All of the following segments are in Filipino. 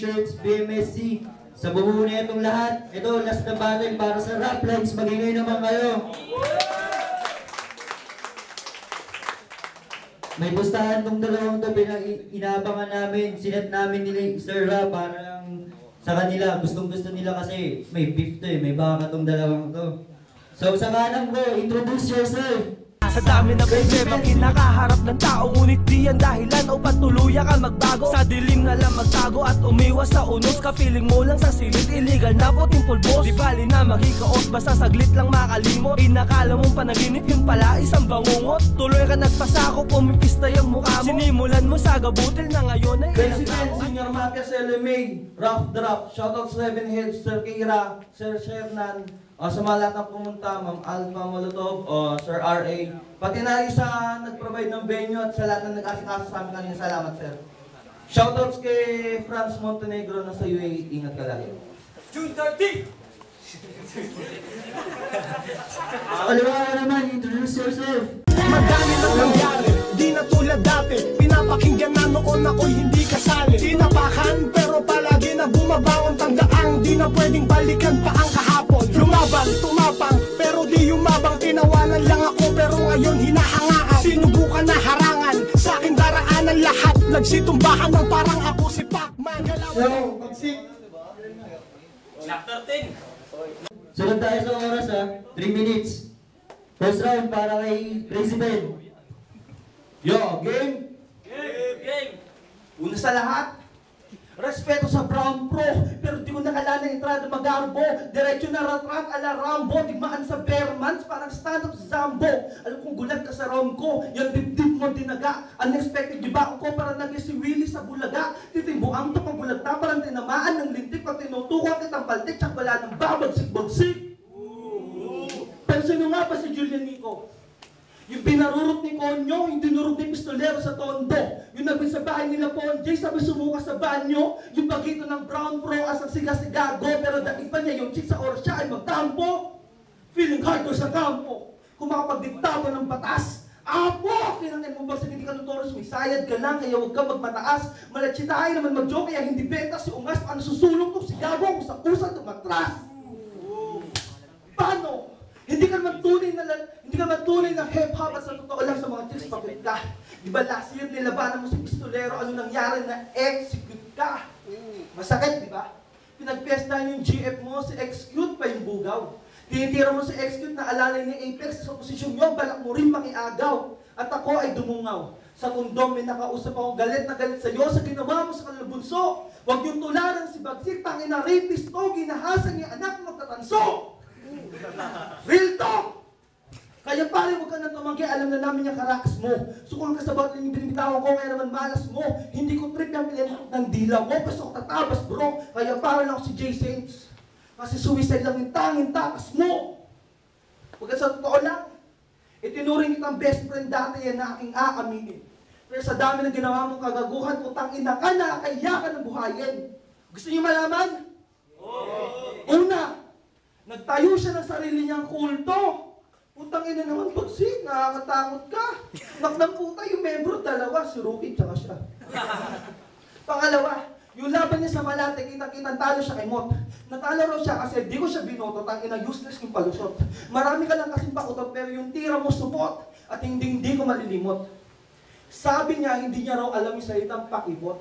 T-shirts, BMSC. Sa bubuo na itong lahat, ito, last na battle para sa rap lines. Magingay naman kayo. May pustahan tong dalawang to, inaabangan namin, sinet namin nila Sir Rap para lang sa kanila. Gustong-gusto nila kasi may beef to eh, may baka tong dalawang to. So sa kanan ko, introduce yourself. Sa dami ng problema kinakaharap ng tao, ngunit di yan dahilan upang tuluyan ka magbago. Sa dilim na lang magtago at umiwas sa unos. Kapiling mo lang sa silid, illegal na puting pulbos. Di bali na magikaos, basta saglit lang makalimot. Inakala mong panaginip, yung pala isang bangungot. Tuloy ka nagpasako, pumipista yung mukha mo. Sinimulan mo sa gabutil na ngayon ay President, Senior Mafia LMA, Rough Draft, shoutout 7 Heads, Sir Kira, Sir Shernan, sa mga lahat ng pumunta, Ma'am Alpha Molotov, Sir RA, pati na rin sa nag-provide ng venue at sa lahat ng nag-asikaso sa amin kanina, salamat sir. Shoutouts kay Franz Montenegro na sa UAE, ingat ka lagi. June 30! Kaliwa ka naman, introduce yourself. Madami na nangyari, di na tulad dati. Pinapakinggan na noon ako'y hindi kasali. Tinapakan pero palagi na bumabangon. Tandaan, di na pwedeng balikan pa ang kahapon. Lumaban, tumapang, pero di yumabang. Tinawanan lang ako pero ngayon hinahangaan. Sinubukan na harangan, sa aking daraanan lahat. Nagsitumbahan ng parang ako si Pac-Man. Yo, magsik! Chapter 10. Sunod tayo sa oras ha, 3 minutes. First round para kay President. Yo, game! Game! Una sa lahat, respeto sa Brown Pro, pero di ko nakalala ng entrada magarbo. Diretso na ratrak ala Rambo, digmaan sa Bearmans, parang stand-up sa Zambo. Alam kong gulat ka sa round ko, yung dibdib mo dinaga. Unexpected, di ba ako parang naging si Willie sa Bulaga. Titimbuang to pag bulag na, parang tinamaan ng lintik. Pag tinutukan kitang paltik, tsak wala ng babagsik-bagsik. Pero sino nga ba si Julian Nico? Yung pinarurot ni Konyo, yung dinurog ni Pistolero sa Tondo. Yung nabin sa bahay nila Ponjay, sabi sumuka sa banyo. Yung bagito ng Brown Pro as ang siga-sigago, pero dati pa niya yung chick sa oras siya ay magtampo. Feeling hardcore sa kampo. Kung makapagdiktado ng batas, apo! Kinangin mo ba sa hindi ka notorious, may sayad ka lang, kaya huwag ka magmataas. Malatsitahay naman mag-joke, kaya hindi benta si Ungas. Paano susulong to? Sigago kung sa kusa tumatras. Paano? Hindi ka naman tunay ng hip-hop at sa totoo lang sa mga chicks, bakit ka? Di ba last year nilabanan mo si Pistolero, ano nangyari na execute ka? Masakit, di ba? Pinagpiestahan yung GF mo, si execute pa yung bugaw. Tinitira mo si execute na alalay ni Apex sa posisyon nyo, balak mo rin makiagaw. At ako ay dumungaw. Sa kondom may nakausap akong galit na galit sa'yo sa ginawa mo sa kalabunso. Huwag yung tularan si Bagsik, tangin na rapist to, ginahasan niya anak magtatanso. Real talk! Kaya pare, huwag ka nang tumanggi, alam na namin yung karaks mo. Sukul ka sa bawat yung binibitawan ko, kaya naman malas mo. Hindi ko trip yung pilinok ng dila mo, pasok tatabas bro. Kaya pare lang ako si Jay Saints. Kasi suicide lang yung tanging takas mo. Huwag sa totoo lang, itinuring kitang best friend dati yan na aking aaminin. Pero sa dami ng ginawa mong kagaguhan, putang ina ka, nakakaya ka ng buhayin. Gusto niyo malaman? Una, nagtayo siya ng sarili niyang kulto. Putang ina naman Bagsik, nakakatakot ka. Naknang puta yung membro, dalawa, si Rookie tsaka siya. Pangalawa, yung laban niya sa Malate, kitang-kitang talo siya kay Mot. Natalo raw siya kasi di ko siya binoto, tangina useless yung palusot. Marami ka lang kasing pakutot, pero yung tira mo supot at hindi ko malilimot. Sabi niya, hindi niya raw alam yung salitang pakibot.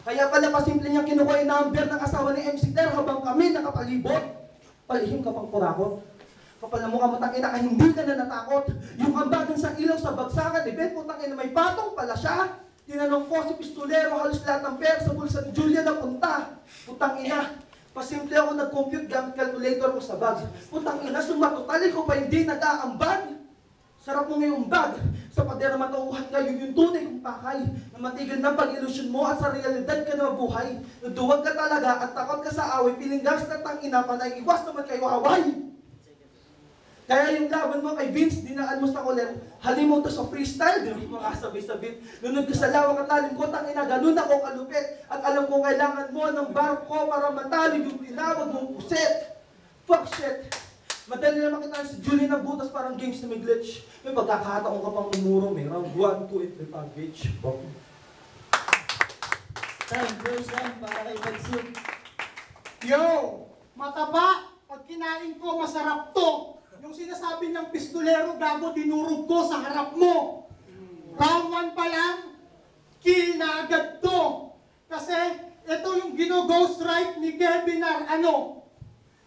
Kaya pala pasimple niya kinukuha yung number ng asawa ni MC Ter habang kami nakapalibot. Palihim ka pang kurakot. Kapal na mukha mo tangina ka, hindi ka na natakot. Yung ambagan sa ilaw sa bagsakan, event mo tangina may patong pala siya. Tinanong ko si Pistolero, halos lahat ng pera sa bulsa ni Julia na punta. Putang ina, pasimple ako nag-compute gamit calculator ko sa bag. Putang ina, sumatotali ko pa hindi nag-aambag. Sarap mo ngayong bag. Sa padera matauhan ka, yun yung tunay kong pakay. Na matigil ng pag-ilusyon mo at sa realidad ka na mabuhay. Naduwag ka talaga at takot ka sa away, piling gas na tangina, panay iwas naman kayo away. Kaya yung laban mo kay Vince, dinaan mo sa kuler, halim mo to sa freestyle, di mo makasabit-sabit. Lunod ka sa lawak at lalim ko, tangina, ganun ako kalupit. At alam ko kailangan mo ng barko para matalo yung tinawag mong puset. Fuck shit. Madali na makita si Julie ng butas parang games na may glitch. May pagkakataon ka pang umuro, may round 1, 2, and 3 package. Time, first round para kay Bagsik. Yo! Mataba! Pag kinain ko, masarap to. Yung sinasabi niyang pistolero, gago, dinurog ko sa harap mo. Round 1 pa lang, kill na agad to. Kasi, ito yung gino-ghost right ni Kevin Ano.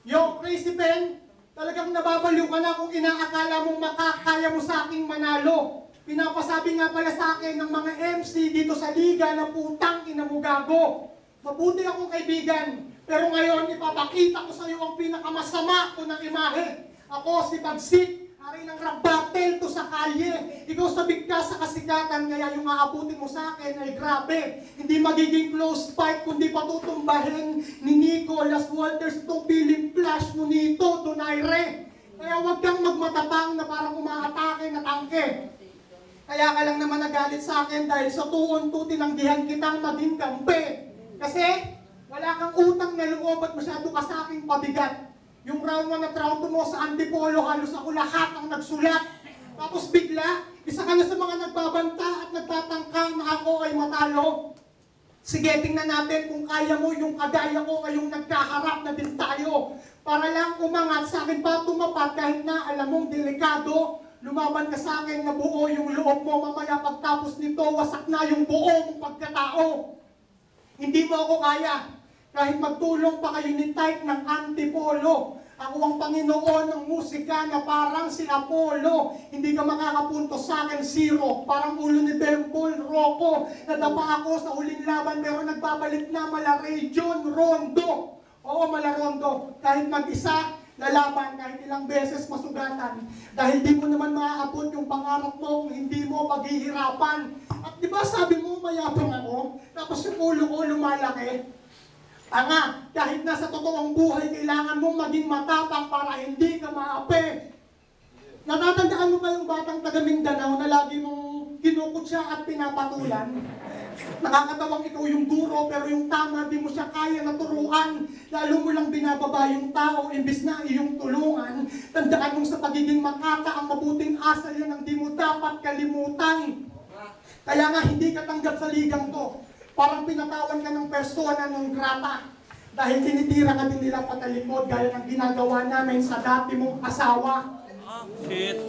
Yo, Crazy Pen, talagang nababaliw ka na kung inaakala mong makakaya mo sa aking manalo. Pinapasabi nga pala sa akin ng mga MC dito sa liga na putang ina mo gago. Mabuti akong kaibigan, pero ngayon ipapakita ko sa iyo ang pinakamasama ko ng imahe. Ako si Bagsik, hari ng rap battle to sa kalye. Ikaw sa bigkas sa kasikatan, kaya yung aabutin mo sa akin ay grabe. Hindi magiging close fight, kundi patutumbahin ni Nicolas Walters itong piling flash mo nito, Donaire. Kaya huwag kang magmatapang na parang umaatake na tangke. Kaya ka lang naman nagalit sa akin dahil sa tuon-tu tinanggihan kitang maging kampe. Kasi wala kang utang na loob at masyado ka sa aking pabigat. Yung round 1 at round 2 mo sa Antipolo, halos ako lahat ang nagsulat. Tapos bigla, isa ka na sa mga nagbabanta at nagtatangka na ako ay matalo. Sige, tingnan natin kung kaya mo yung kagaya ko ngayong nagkaharap na din tayo. Para lang umangat sa akin pa tumapat kahit na alam mong delikado. Lumaban ka sa akin na buo yung loob mo, mamaya pagtapos nito, wasak na yung buo mong pagkatao. Hindi mo ako kaya. Kahit magtulong pa kayo ni type ng Antipolo. Ako ang Panginoon ng musika na parang si Apollo. Hindi ka makakapunto sa akin, zero. Parang ulo ni Bembol, Rocco. Nadapa ako sa huling laban pero nagbabalik na mala Region Rondo. Oo, mala Rondo. Kahit mag-isa, lalaban kahit ilang beses masugatan. Dahil di mo naman maaabot yung pangarap mo kung hindi mo paghihirapan. At di ba sabi mo mayabang ako? Tapos yung ulo ko lumalaki. Tanga, kahit nasa totoong buhay, kailangan mong maging matapang para hindi ka maapi. Natatandaan mo ba yung batang taga Mindanao na lagi mong kinukutsa at pinapatulan? Nakakatawang ikaw yung guro, pero yung tama, di mo siya kaya naturuan. Lalo mo lang binababa yung tao, imbis na iyong tulungan. Tandaan mong sa pagiging makata, ang mabuting asal yan ang di mo dapat kalimutan. Kaya nga, hindi ka tanggap sa ligang to. Parang pinatawan ka ng persona ng grata. Dahil tinitira ka din nila patalikod, gaya ng ginagawa namin sa dati mong asawa. Shit.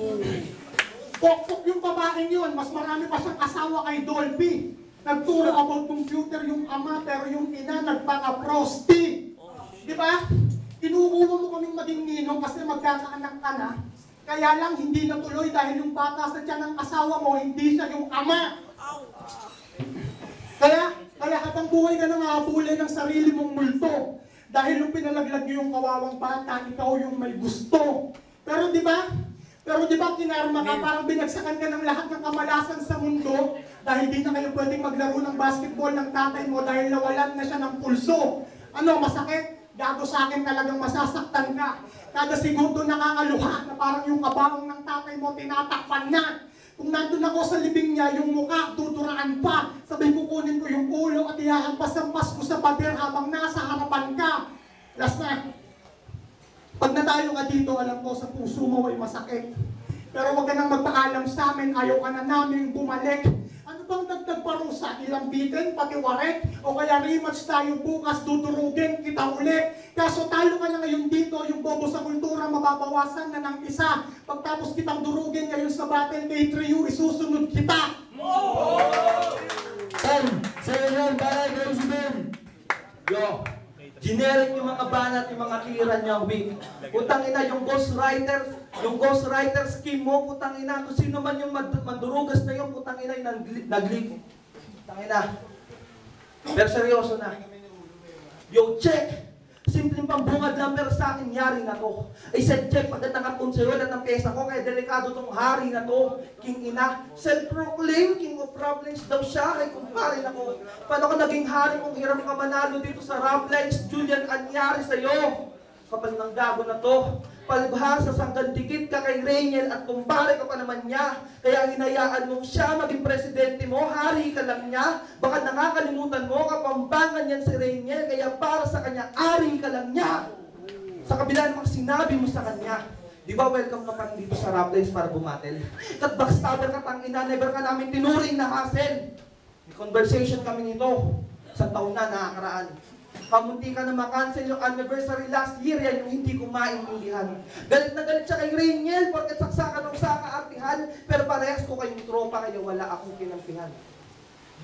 Pokpok yung babaeng yun, mas marami pa siyang asawa kay Dolby. Nagturo about computer yung ama, pero yung ina nagpaka-prosti. Di ba? Kinukuha mo kaming maging ninong kasi magkakaanak ka na. Kaya lang hindi natuloy dahil yung bata sa tiyan ng asawa mo, hindi siya yung ama. Kaya habang buhay ka nang hahabulin ng sarili mong multo. Dahil nung pinalaglag niyo yung kawawang bata, ikaw yung may gusto. Pero di ba kinarma ka, parang binagsakan ka ng lahat ng kamalasan sa mundo dahil di na kayo pwedeng maglaro ng basketball ng tatay mo dahil nawalan na siya ng pulso. Ano, masakit? Gago sa akin talagang masasaktan ka. Kada segundo nakakaluha na parang yung kabaong ng tatay mo tinatakpan na. Kung nandun ako sa libing niya, yung mukha, tuturaan pa. Sabay kukunin ko yung ulo at ihahampas-hampas ko sa pader habang nasa harapan ka. Last na. Pag natalo ka dito, alam ko sa puso mo ay masakit. Pero huwag ka nang magpaalam sa amin, ayaw ka na namin bumalik. Ano bang dagdag parusa? Ilang bitin, pati waret? O kaya rematch tayo bukas, dudurugin kita ulit. Kaso talo ka na ngayon dito, yung bobo sa kultura mababawasan na ng isa. Pagtapos kitang durugin ngayon sa battle kay Trio, isusunod kita. Time, second round para kay Crazy Ben. Yo, generic yung mga banat, yung mga tira niya, weak. Putang ina, yung Ghost Rider scheme mo, putang ina, kung sino man yung mandurugas na yun, putang ina, yung nag-leak. Putang ina. Pero seryoso na. Yo, check! Simpleng pambungad lang, pero sa akin, yari na to. I said, check, pagkat nakatun sa'yo, lahat ng pesa ko, kaya delikado tong hari na to. King ina, self-proclaim, king of problems daw siya, ay kumpare na ko. Paano ka naging hari kung hiram ka manalo dito sa rap lines, Julian, anyari sa'yo? Kapal ng gago na to. Palibhasa, sanggang dikit ka kay Rainiel at kumpare ka pa naman niya. Kaya hinayaan mong siya maging presidente mo, hari ka lang niya. Baka nakakalimutan mo, kapambangan yan si Rainiel, kaya para sa kanya, ari ka lang niya. Sa kabila ng sinabi mo sa kanya, di ba welcome ka pa rin dito sa Raplines para bumatel? Kat backstabber ka tangina, never ka namin tinuring na hassle. May conversation kami nito. Isang taon na nakakaraan. Kamunti ka na makancel yung anniversary last year, yan yung hindi ko maintindihan. Galit na galit siya kay Rainiel, porket saksakan ng saka-artihan, pero parehas ko kayong tropa, kaya wala akong kinampihan.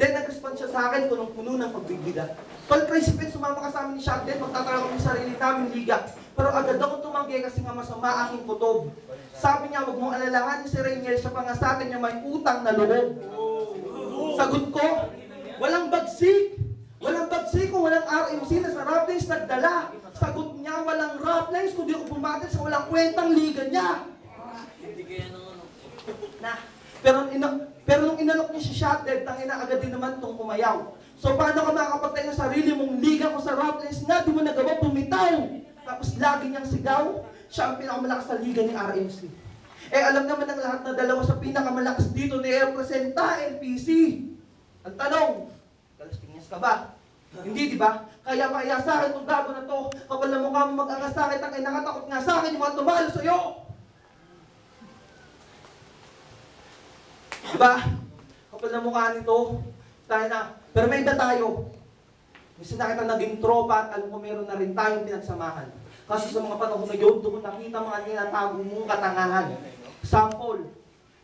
Then nag-respond siya sa akin, punong-puno ng pagbibigat. Tol, Crazy Pin, sumama ka sa amin ni Shaq, then magtatara kami sa sarili namin liga. Pero agad ako tumanggi kasi nga masama aking putob. Sabi niya, huwag mong alalahanin si Rainiel, siya pa nga sa atin niya may utang na loob. Sagot ko, walang bagsik. Walang bagsik kung walang RMC na sa Raplines nagdala. Sagot niya, walang Raplines kundi ako bumatil sa walang kwentang liga niya. Pero nung inalok niya si Shotdead, tangina agad din naman itong kumayaw. So paano ka makakapagtay ng sarili mong liga ko sa Raplines na di mo nagawa bumitaw? Tapos lagi niyang sigaw, siya ang pinakamalakas sa liga ni RMC. Eh alam naman ng lahat na dalawa sa pinakamalakas dito ni representa NPC. Ang tanong, Pinyas ka ba? Hindi, di ba? Kaya sa akin itong gago na to, kapal na mukha mo mag-angas sa akin, ay nakatakot nga sa akin yung mga tumalo sa'yo. Di ba? Kapal na mukha nito, tayo na. Pero may iba tayo. Minsan na kita naging tropa at alam ko meron na rin tayong pinagsamahan. Kasi sa mga panahon na yun, doon ko nakita mga tinatago mong katangahan. Sample,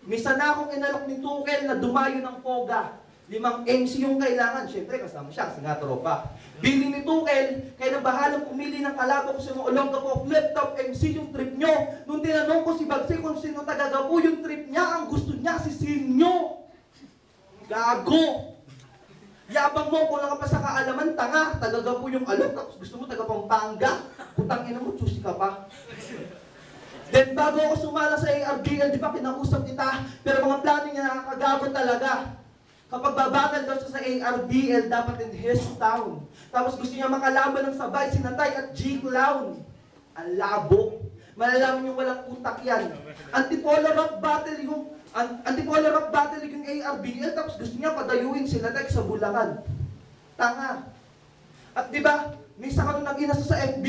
minsan na akong inalok ni Tukel na dumayo ng poga. 5 MC yung kailangan. Siyempre, kasama siya kasi nga tropa. Biling ni Tukel, kaya na bahalang pumili ng kalaban ko sa mga Olonga po, laptop MC yung trip nyo. Nung tinanong ko si Bagsi kung sino tagagapo yung trip niya, ang gusto niya si Sinyo. Gago! Yabang mo, kung lang ka pa sa kaalaman, tanga, tagagapo yung alok, tapos gusto mo taga Pampanga. Putang ina mo, choosy ka pa. Then bago ako sumala sa ARBL, di ba kinausap kita, pero mga plano niya nakakagago talaga. Kapag babatal daw siya sa ARBL, dapat in his town. Tapos gusto niya makalaban ng sabay, sinatay at G-Clown. Ang labo. Malalaman yung walang utak yan. Antipolar rock battle yung ARBL, tapos gusto niya padayuin sila like sa Bulacan. Tanga. At di ba, minsan ka nung nag-inasa sa FB,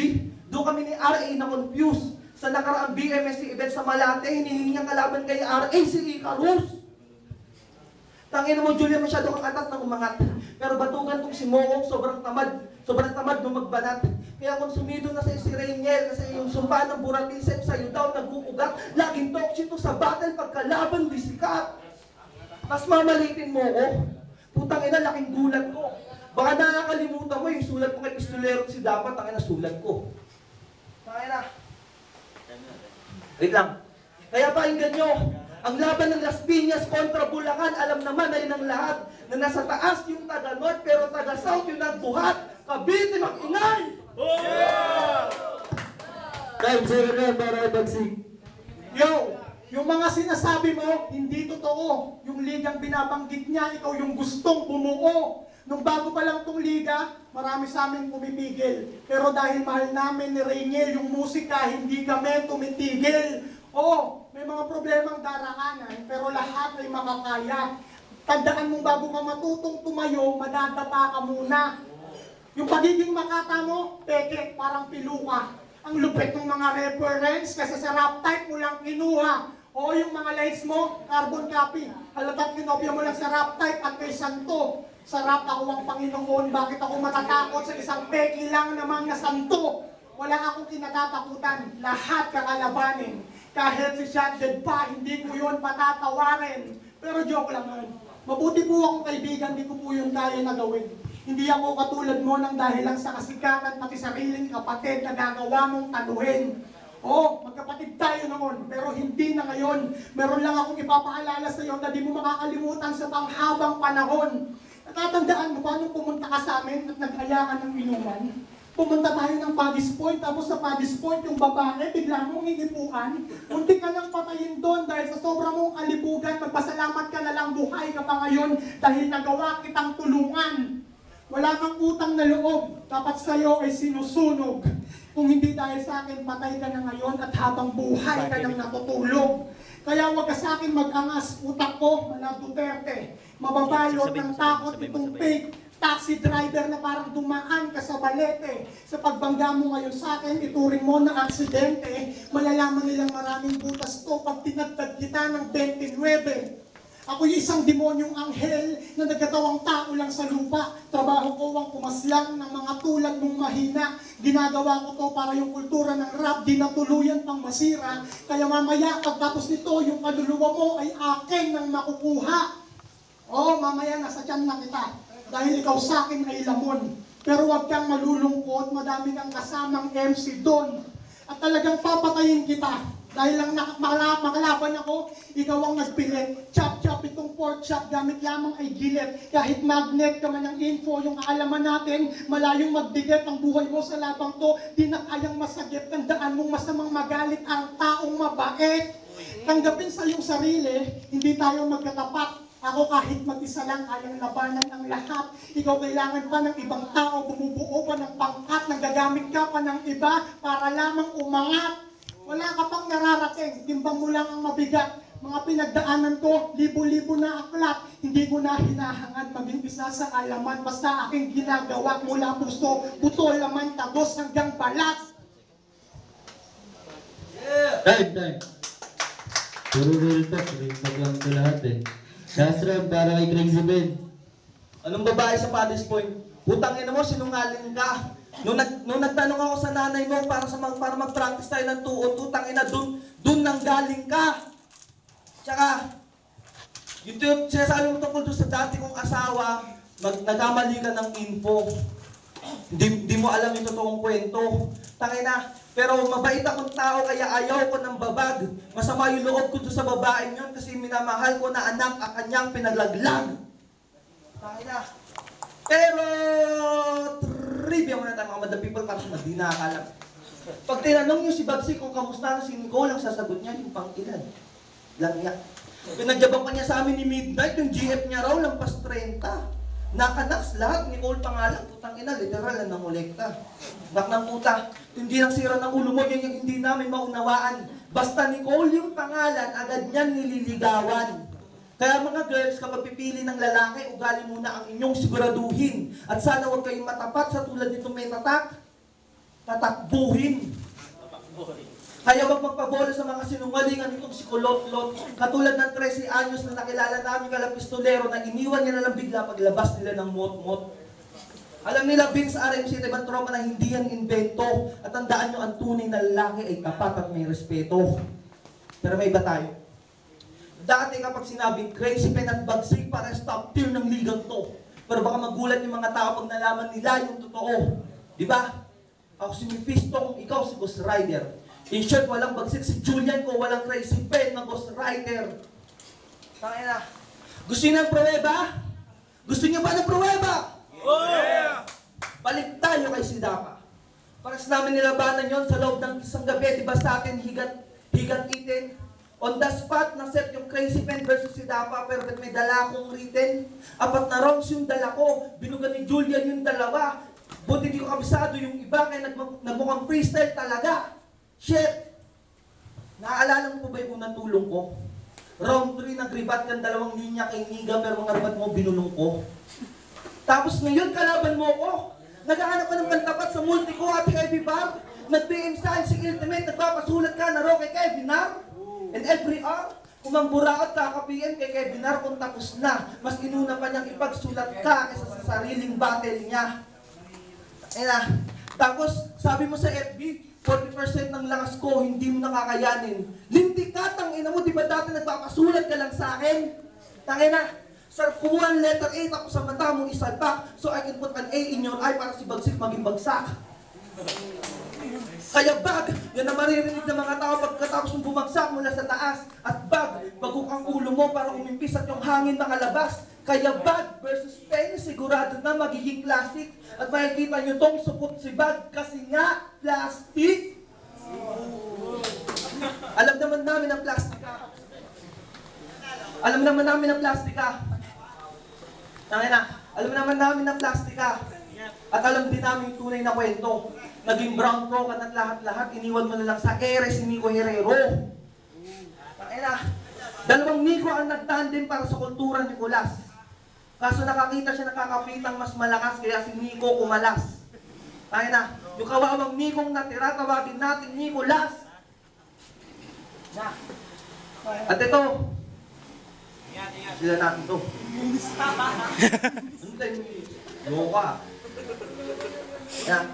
doon kami ni RA na confused. Sa nakaraang BMSC event sa Malate, hinihingi niyang kalaban kay RA si Icarus. Tangina mo, Julia, masyado kang atat na umangat. Pero batugan tong si Moong, sobrang tamad nung magbanat. Kaya kung sumido na sa'yo si Rainiel, kasi yung sumpa ng Buratisep sa'yo daw naguugat, laging talk shit to sa battle pagkalaban di sikat. Tapos mamalitin mo ko, putang ina, laking gulat ko. Baka nakakalimutan mo yung sulat mo kay Pistolero si dapat, tangina sulat ko. Tangina. Wait lang. Kaya pakinggan nyo, ang laban ng Las Piñas kontra Bulacan, alam naman na yun ang lahat, na nasa taas yung taga-north, pero taga-south yung nagbuhat. Cavite mag-ingay! Time 7 na para Bagsik. Yo, yung mga sinasabi mo, hindi totoo. Yung ligang binabanggit niya, ikaw yung gustong bumuo. Nung bago pa lang tong liga, marami sa amin pumipigil. Pero dahil mahal namin ni Rainiel yung musika, hindi kami tumitigil. Oo, may mga problemang daraanan, pero lahat ay makakaya. Tandaan mong bago ka matutong tumayo, madadapa ka muna. Yung pagiging makata mo, peke, parang piluka. Ang lupit ng mga reference, kasi sa rap type mo lang kinuha. O yung mga lines mo, carbon copy. Halata't kinopya mo lang sa rap type at kay Santo. Sa rap ako ang Panginoon, bakit ako matatakot sa isang peki lang naman na Santo? Wala akong kinatatakutan, lahat kakalabanin. Kahit si Shotdead pa, hindi ko yun patatawarin. Pero joke lang yun. Mabuti po akong kaibigan, hindi ko po yun kaya na gawin. Hindi ako katulad mo nang dahil lang sa kasikatan pati sariling kapatid na gagawa mong taluhin. Oo, magkapatid tayo noon, pero hindi na ngayon. Meron lang akong ipapaalala sa iyo na di mo makakalimutan sa panghabang panahon. Natatandaan mo paano pumunta ka sa amin at nag-ayaan ng inuman? Pumunta tayo ng Paddy's Point, tapos sa Paddy's Point yung babae, bigla mong inipuan. Muntik ka nang patayin doon dahil sa sobrang mong kalibugan, magpasalamat ka na lang buhay ka pa ngayon dahil nagawa kitang tulungan. Wala kang utang na loob, dapat sa'yo ay sinusunog. Kung hindi dahil sa akin, patay ka na ngayon at habang buhay ka nang natutulog. Kaya huwag ka sa akin mag-angas, utak ko, Mala Duterte. Mababalot ng takot itong fake taxi driver na parang dumaan ka sa balete. Sa pagbangga mo ngayon sa akin, ituring mo na aksidente. Malalaman nilang maraming butas to pag tinagtad kita ng 29. Ako'y isang demonyong anghel na nagkatawang tao lang sa lupa. Trabaho ko ang pumaslang ng mga tulad mong mahina. Ginagawa ko to para yung kultura ng rap di na tuluyan pang masira. Kaya mamaya pagtapos nito, yung kaluluwa mo ay akin nang makukuha. Oo, mamaya nasa tiyan na kita. Dahil ikaw sa akin ay lamon. Pero huwag kang malulungkot, madami kang kasamang MC doon. At talagang papatayin kita. Dahil lang makalaban ako, ikaw ang nagpilit. Chop-chop itong pork chop, gamit lamang ay gilit. Kahit magnet ka man ng info, yung kaalaman natin, malayong magbigat ang buhay mo sa labang to, di na kayang masagip. Tandaan mong masamang magalit ang taong mabait. Tanggapin sa iyong sarili, hindi tayo magkatapat. Ako kahit mag-isa lang, kayang labanan ang lahat. Ikaw kailangan pa ng ibang tao, bumubuo pa ng pangkat, nagagamit ka pa ng iba para lamang umangat. Wala ka pang nararating, timbang mo lang ang mabigat. Mga pinagdaanan ko, libo-libo na aklat. Hindi ko na hinahangad maging isa sa alaman. Basta aking ginagawa mula puso, buto, laman, tagos hanggang balat. Time. Puro real talk lang ito lahat eh. Nasram, para kay Crazy Ben. Anong babae sa Paddy's Point? Putang ina mo, sinungaling ka. Nung nagtanong ako sa nanay mo para mag-practice tayo ng tuon, putang ina, dun nang galing ka. Tsaka, yung sinasabi mo tungkol doon sa dati kong asawa, nagkamali ka ng info. Hindi mo alam yung totoong kwento. Tangina, pero mabait akong tao kaya ayaw ko ng babag. Masama yung loob ko doon sa babaeng yun kasi minamahal ko na anak ang kanyang pinaglaglag. Tangina. Pero, trivia muna tayo mga madam people para sa hindi nakakalam. Pag tinanong niyo si Babsi kung kamusta na si Nicole, ang sasagot niya yung pang-ilan. Lang niya. Pinagyabang pa niya sa amin ni Midnight, yung GF niya raw, lampas 30. Nakanaks lahat, Nicole pangalan, putang ina, literal na nangolekta. Nak ng puta, hindi lang sira ng ulo mo, yan yung hindi namin maunawaan. Basta Nicole yung pangalan, agad niyan nililigawan. Kaya mga girls, kapag pipili ng lalaki, ugali muna ang inyong siguraduhin. At sana huwag kayong matapat sa tulad nito may tatakbuhin. Kaya huwag magpabola sa mga sinungalingan nitong si Kulot-Lot. Katulad ng 13 anyos na nakilala namin kala pistolero na iniwan niya na lang bigla paglabas nila ng mot-mot. Alam nila, Vince RMC, ibang tropa na hindi yan invento. At tandaan nyo, ang tunay na lalaki ay tapat at may respeto. Pero may iba tayo. Dati kapag sinabing crazy pen at bagsig para stop tier ng ligang to. Pero baka magulat yung mga tao pag nalaman nila yung totoo. Diba? Ako si Mephisto kung ikaw si Ghost Rider. In short, walang bagsig si Julian kung walang crazy pen na Ghost Rider. Tangina. Gusto niyo ng pruweba? Gusto niyo ba ng pruweba? Yeah! Balik tayo kay Sidapa. Paras namin nilabanan yon sa loob ng isang gabi. Diba sa atin higat itin? On the spot, na-set yung Crazy Pen versus si Dapa, pero may dala akong written. 4 na rounds yung dala ko. Binugan ni Julian yung dalawa. Buti hindi ko kabisado yung iba, kaya nagmukhang freestyle talaga. Shit! Naaalala mo ba yung unang tulong ko? Round 3, nagribat kang 2 linya kay Niga, pero mga ribat mo, binulong ko. Tapos ngayon, kalaban mo ko. Naghahanap ka ng kantapat sa multi ko, Ate Ivy Bar. Nag-PM saan si Ultimate, nagpapasulat ka na raw kay Kevin Nar. And every hour, kumamburaot ka ka-PM kay Kevinar kung tapos na. Mas inuna pa niyang ipagsulat ka kaysa sa sariling battle niya. Ayun. Tapos, sabi mo sa FB, 40% ng lakas ko, hindi mo nakakayanin. Lintik ka, tangina mo, di ba dati nagpapasulat ka lang sa akin? Tangina, sir, kumuha ng letter A, tapos sa mata mo isalpak, so I can put an A in your eye para si Bagsik maging bagsak. Kaya bag, yan ang maririnig ng mga tao pagkatapos mong bumagsak mula sa taas. At bag, pagkukang ulo mo para umimpis at yung hangin nakalabas. Kaya bag versus pen, sigurado na magiging plastic. At makikita nyo tong supot si bag kasi nga plastic. Alam naman namin ang plastika. Alam naman namin ang plastika. Alam naman namin ang plastika. At alam din namin yung tunay na kwento. Naging brown pro ka at lahat-lahat, iniwan mo na lang sa ere si Nico Herrero. Tangina, 2 Nico ang nagtandem para sa kultura ni Nicolas. Kaso nakakita siya nakakapitang mas malakas kaya si Nico kumalas. Tangina, yung kawawang Nico'ng natira, tawagin natin Nicolas. At ito, Sila natin to. Ano tayo? Loko ka. Yan.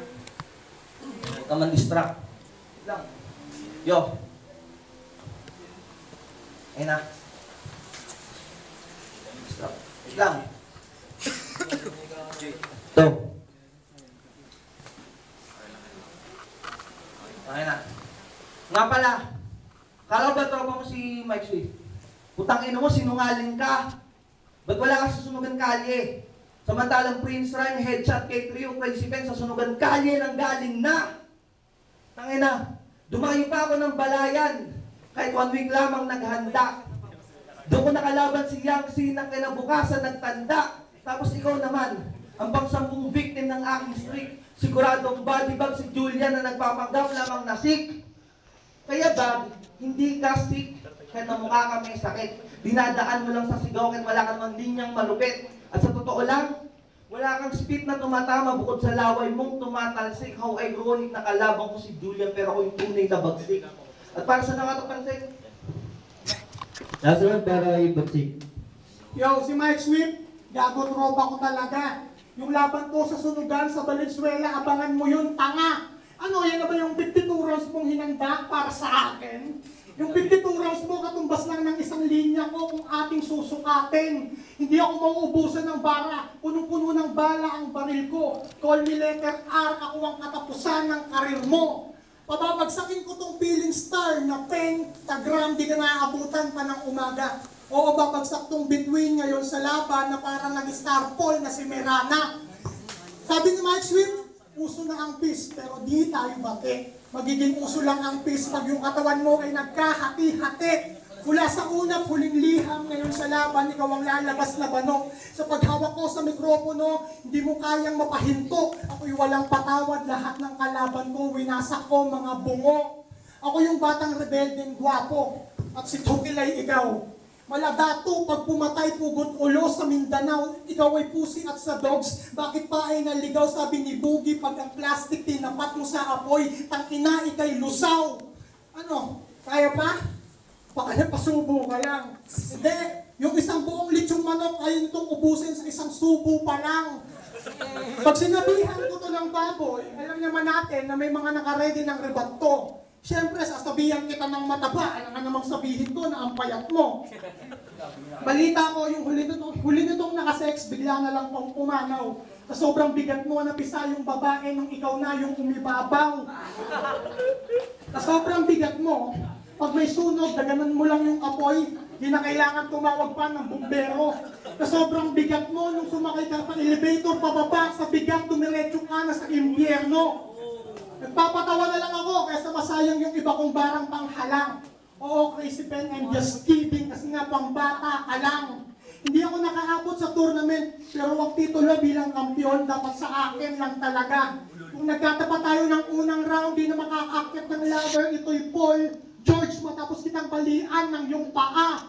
Huwag ka man-distract. Lang. Yo. Ayun na. Distract. Wait lang. To. Okay na. Nga pala, kala ba tropa mo si Mike Swift? Putang ina mo, sinungaling ka. Ba't wala ka sa sunugan kalye? Samantalang Prince Rhyme, Headshot, K3, Crazy Pen, sa sunugan kalye nang galing na. Tangina, dumayo pa ako ng balayan. Kahit 1 week lamang naghanda. Doon ko nakalaban si Yangtze na kinabukasan nagtanda. Tapos ikaw naman, ang pang-10 victim ng aking streak. Siguradong body bag si Julian na nagpapanggap lamang na sick. Kaya bag, hindi ka sick. Kahit na mukha ka may sakit. Dinadaan mo lang sa sigaw kahit wala kang mang linyang malupit. At sa totoo lang, wala kang spit na tumatama bukod sa laway mong tumatalsik. How ironic na kalabang ko si Julian pero ako yung tunay na bagsik. At para sa nakatapansin, Nasunod para ibagsik. Yo, si Mike Swift, gago tropa ko talaga. Yung laban ko sa sunugan sa Valenzuela, abangan mo yun, tanga. Ano, yan na ba yung 52 rounds mong hinanda para sa akin? Yung 52 rounds mo, katumbas lang ng isang linya ko kung ating susukatin. Hindi ako mauubusan ng bara, punong-puno ng bala ang baril ko. Call me letter R, ako ang katapusan ng karir mo. Pababagsakin ko tong feeling star na peng, tagram, di ka naaabutan pa ng umaga. Oo, babagsak tong between ngayon sa laban na parang nag-star Paul na si Merana. Sabi ni Mike Swift, uso na ang peace, pero di tayo bate. Magiging uso lang ang peace pag yung katawan mo ay nagkahati-hati. Mula sa una, huling liham, ngayon sa laban, ikaw ang lalabas na banok. Sa paghawak ko sa mikropono, hindi mo kayang mapahinto. Ako'y walang patawad, lahat ng kalaban ko, winasak ko mga bungo. Ako yung batang rebeldeng gwapo, at si Tukilay ikaw. Maladato, pag pumatay pugot ulo sa Mindanao, ikaw ay pusi at sa dogs, bakit pa ay naligaw, sabi ni Boogie, pag ang plastic tinapat mo sa apoy, tangina ikay lusaw. Ano, kaya pa? Baka napasubo ka lang. Hindi, yung isang buong lechong manok ay itong ubusin sa isang subo pa lang. Pag sinabihan ko to ng baboy, alam naman natin na may mga nakaredy ng rebato. Siyempre, sasabihan kita ng mataba, alam nga namang sabihin ko na ang payat mo. Balita ko, yung huli nitong nakasex, bigla na lang pang pumanaw. Sa sobrang bigat mo, napisa yung babae nung ikaw na yung umibabaw. Sa sobrang bigat mo, pag may sunog, daganan mo lang yung apoy, di na kailangan tumawag pa ng bumbero. Sa sobrang bigat mo, nung sumakay ka pa elevator pababa, sa bigat, dumiretso ka na sa impyerno. Nagpapatawa na lang ako kaysa masayang yung iba kong barang panghalang. Oo, Crazy Pen, I'm just kidding kasi nga pang bata ka lang. Hindi ako nakaabot sa tournament, pero wag titulo bilang kampiyon, dapat sa akin lang talaga. Kung nagkatapat tayo ng unang round, di na makakakit ng ladder, ito'y Paul George, matapos kitang balian ng iyong paa.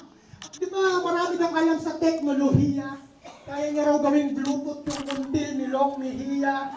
Di ba marami kang alam sa teknolohiya? Kaya niya raw gawing Bluetooth yung kuntil ni Long Mejia.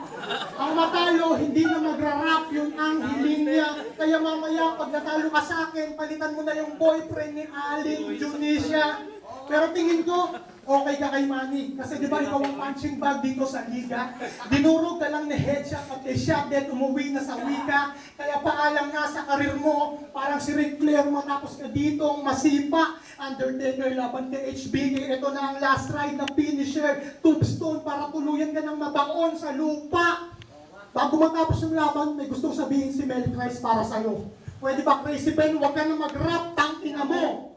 Ang matalo, hindi na magra-rap yung ang hiling niya. Kaya mamaya, pag natalo ka sa akin, palitan mo na yung boyfriend ni Aling Junisha. Pero tingin ko, okay ka kay Manny. Kasi di ba ikaw ang punching bag dito sa liga? Dinurog ka lang ni Headshot at kay Shotdead umuwi na sa wika. Kaya paalam na sa karir mo, parang si Ric Flair matapos ka ditong masipa. Undertaker laban kay HBK, ito na ang last ride na finisher. Tombstone para tuluyan ka ng mabaon sa lupa. Bago matapos yung laban, may gustong sabihin si Mel Christ para sa'yo. Pwede ba, Crazy Pen, huwag ka na mag-rap, tangina mo.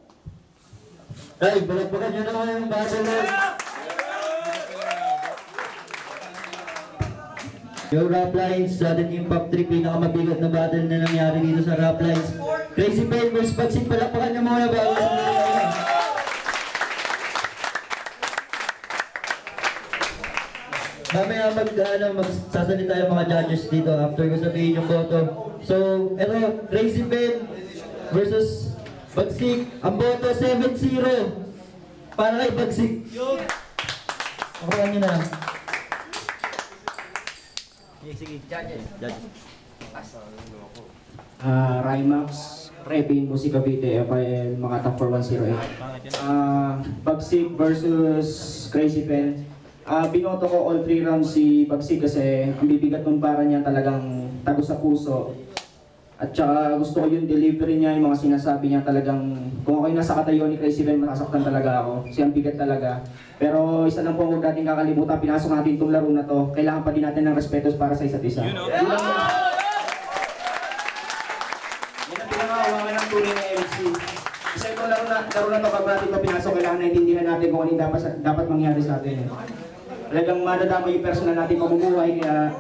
Ay, balagbagan nyo naman yung battle na. Yung rap lines, sudden impact 3, pinakamabigat na battle na nangyari dito sa rap lines. Crazy Pen vs. Bagsik, palakpakan nyo muna bago sa mga. Mamaya magsasalita yung mga judges dito after ko sabihin yung boto. So, eto, Crazy Pen versus Bagsik. Ang boto 7-0 para kay Bagsik. Pakuhaan nyo na lang. Sige, judges. Rymax, Revin Music Cavite, FIL, Makata 4108. Bagsik versus Crazy Pen. Binoto ko all 3 rounds si Bagsik kasi ang bibigat ng para niya talagang tago sa puso. At saka gusto ko yung delivery niya, yung mga sinasabi niya talagang kung ako yung nasa katayo ni Crazy Pen, masasaktan talaga ako. Kasi ang bigat talaga. Pero isa lang po huwag natin kakalimutan, pinasok natin itong laro na to. Kailangan pa din natin ng respeto para sa isa't isa. Pinangahawangan ng tunay na MC. Isa itong laro na to, pag natin ito pinasok, kailangan naintindihan natin kung ano yung dapat mangyari sa atin. Talagang madadama yung personal natin mamumuhay, kaya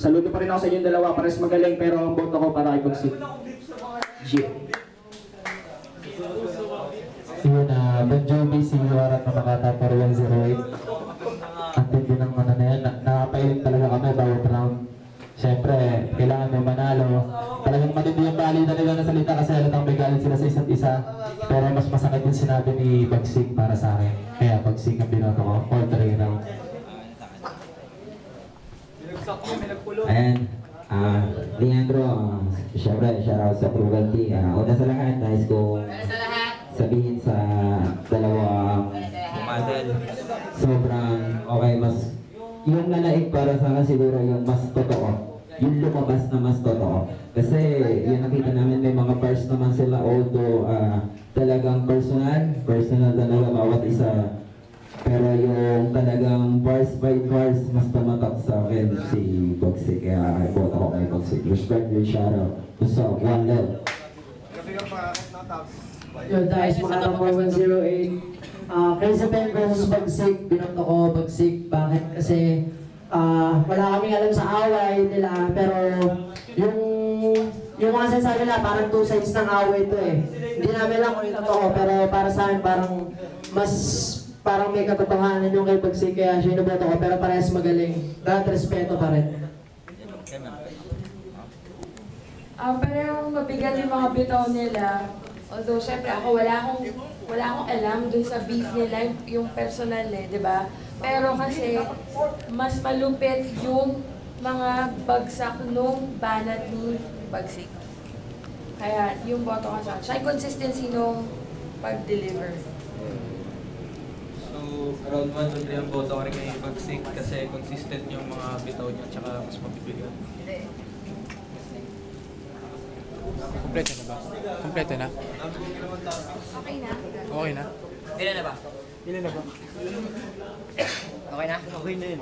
saludo pa rin ako sa inyong dalawa, pares magaling, pero ang boto ko para kay Bagsik. G. Yun na, Bon Jovi, si Warat na Makata 4108. Ang tindi ng ano na yan, nakapailing talaga kami bawat round. Siyempre, kailangan may manalo. Talagang matindi yung palitan nila na salita kasi halatang may galit sila sa isa't isa. Pero mas masakit yung sinabi ni Bagsik para sa akin. Kaya Bagsik ang binoto ko, all 3 round. Ayan, Leandro, syempre, shoutout sa Frugal T. Una sa lahat, nais kong sabihin sa dalawang sobrang okay, mas yung nanaig para sa akin siguro yung mas totoo, yung lumabas na mas totoo. Kasi yung nakita namin may mga parts naman sila, although talagang personal talaga bawat isa. Pero yung talagang verse by verse, mas tumatak sa akin si Bagsik. Kaya boto ko kay Bagsik. Respect your shoutout. So, one love. Yo guys, Makata 4108. Crazy Pen versus Bagsik. Binoto ko Bagsik. Bakit? Kasi wala kaming alam sa away nila. Pero yung mga sinasabi nila, parang 2 sides ng away ito eh. Hindi namin lang kung yung totoo. Pero para sa akin, parang may katotohanan yung kay Bagsik, kaya siya inuboto ko, pero parehas magaling. Lahat respeto pa rin. Parang mabigat yung mga bitaw nila. Although, syempre ako, wala akong alam dun sa beef nila, yung personal di ba? Pero kasi, mas malupit yung mga bagsak nung banat ni Bagsik. Kaya, yung boto ko sa siya, yung consistency nung pag-deliver. So, around 1 to 3 ang boto ko rin kay Bagsik kasi consistent yung mga bitaw niya tsaka mas mabibigat. Kompleto na ba? Kompleto na? Okay na? Okay na? Ilan na ba? Ilan na ba? Okay na? Okay na yun.